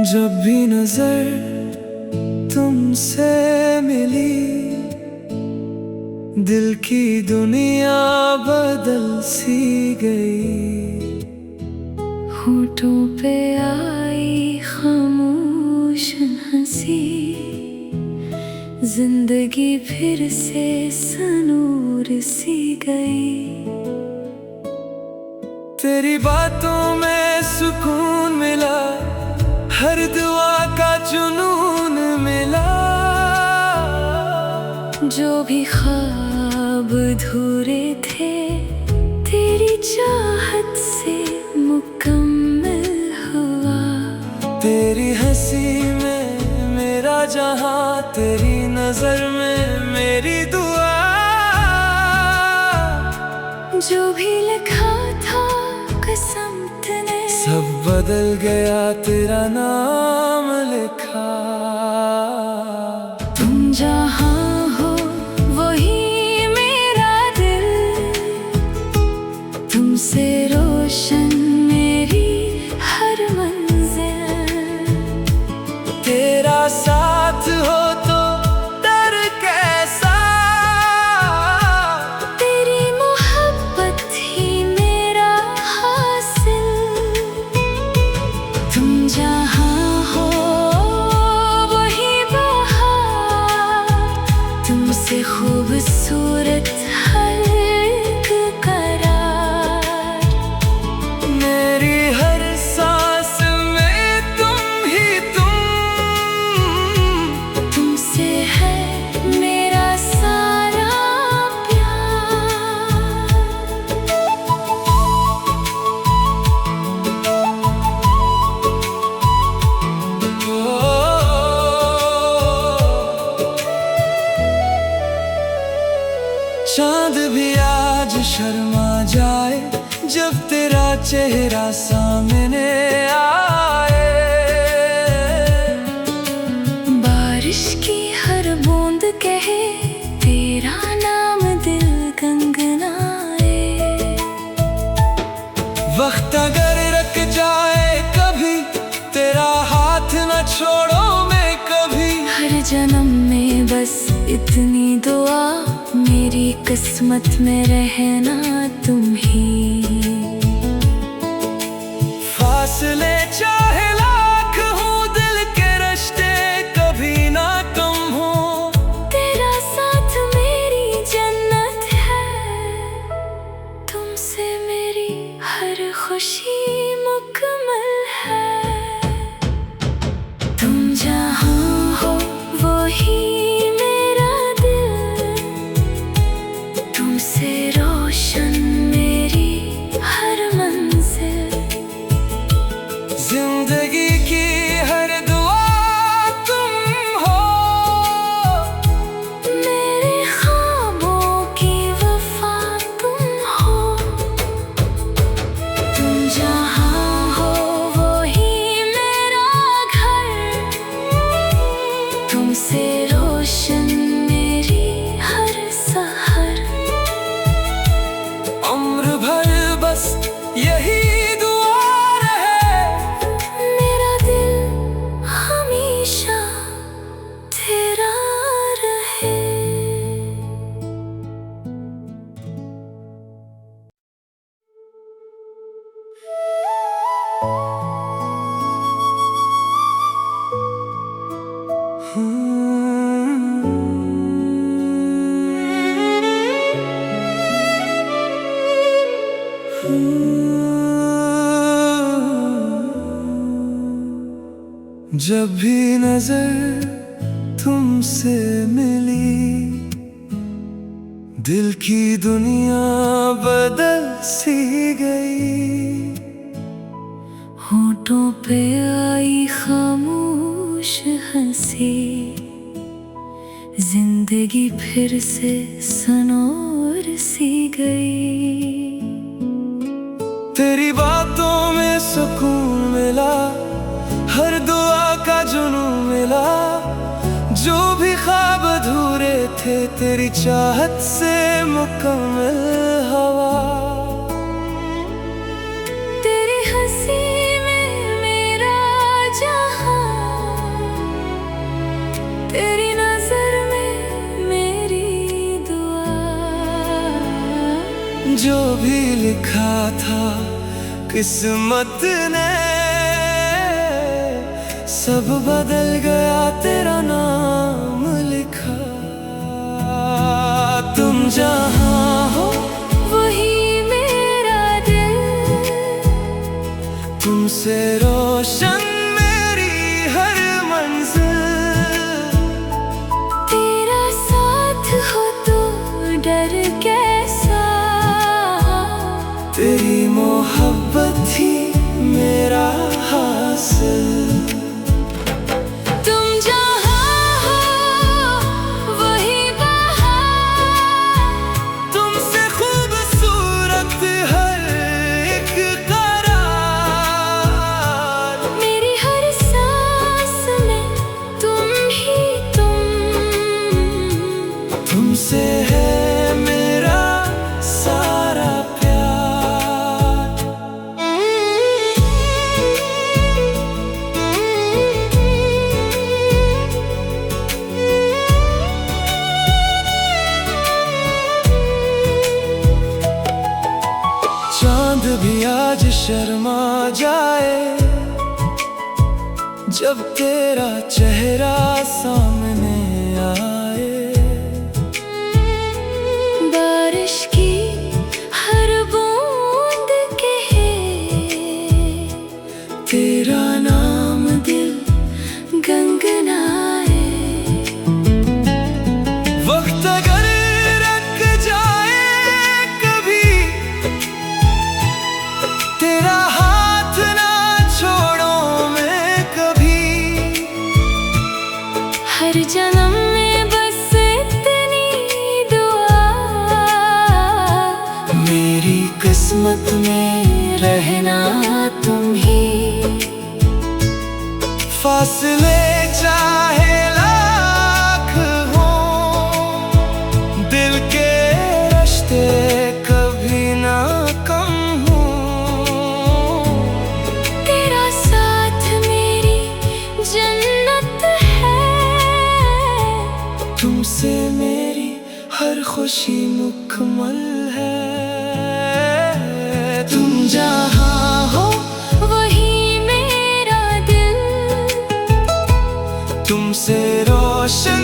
जब भी नजर तुमसे मिली, दिल की दुनिया बदल सी गई। होठों पे आई खामोश हंसी, जिंदगी फिर से सनूर सी गई। तेरी बातों में सुकून मिला, हर दुआ का जुनून मिला। जो भी ख्वाब अधूरे थे, तेरी चाहत से मुकम्मल हुआ। तेरी हंसी में मेरा जहां, तेरी नजर में मेरी दुआ। जो भी लिखा था किस्मत ने, सब बदल गया, तेरा नाम लिखा। तुम जहां हो वही मेरा दिल, तुमसे रोशन मेरी हर मंजिल। तेरा साथ हो तो डर कैसा, तेरी मोहब्बत ही मेरा हासिल। तुम जहां हो वही बहार, तुमसे खूबसूरत हर एक करार। मेरी हर सांस में तुम ही तुमसे है मेरा सारा प्यार। चांद भी आज शर्मा जाए, जब तेरा चेहरा सामने आए। बारिश की हर बूंद कहे तेरा नाम, दिल गंगनाए। वक्त अगर रुक जाए कभी, तेरा हाथ न छोड़ो मैं कभी। हर जन्म में बस इतनी दुआ, मेरी किस्मत में रहना तुम ही। फासले चाहे लाख हो, दिल के रिश्ते कभी ना कम हो। तेरा साथ मेरी जन्नत है, तुमसे मेरी हर खुशी मुकम्मल है। तुम जहां हो वही मेरा दिल, तुमसे रोशन मेरी हर मंजिल। जिंदगी की हर दुआ तुम हो, मेरे ख्वाबों की वफा तुम हो। तुम जहां हो वही मेरा घर, तुमसे रोशन मेरी हर सहर। उम्र भर बस यही दुआ रहे, मेरा दिल हमेशा तेरा रहे। जब भी नजर तुमसे मिली, दिल की दुनिया बदल सी गई। होठों पे आई खामोश हंसी, जिंदगी फिर से सनोर सी गई। तेरी बातों में सुकून मिला, हर दुआ का जुनून मिला। जो भी ख्वाब अधूरे थे तेरी चाहत से मुकम्मल हवा। तेरी हंसी में मेरा जहां, तेरी नजर में मेरी दुआ। जो भी लिखा था किस्मत ने सब बदल गया, तेरा नाम लिखा। तुम जहाँ हो वही मेरा दिल, तुमसे रोशन मेरी हर मंजिल। तेरा साथ हो तो डर कैसा, तेरी मोहब्बत ही मेरा हासिल। तुम जहाँ हो वही बहार, तुमसे खूबसूरत हर एक करार। मेरी हर सांस में तुम ही तुम। तुमसे है मेरा सारा प्यार। चांद भी आज शर्मा जाए जब तेरा चेहरा सामने आए। बारिश की हर बूंद कहे तेरा नाम दिल गंगनाए। वक्त अगर रख जाए कभी, तेरा हाथ ना छोड़ो मैं कभी। हर जन्म में बस इतनी दुआ, मेरी किस्मत में रहना तुम ही। फासले चाहे लाख हो, दिल के रिश्ते कभी ना कम हो। तेरा साथ मेरी जन्नत है, तुमसे मेरी हर खुशी मुकम्मल है। तुम जहाँ हो वही मेरा दिल, तुमसे रोशन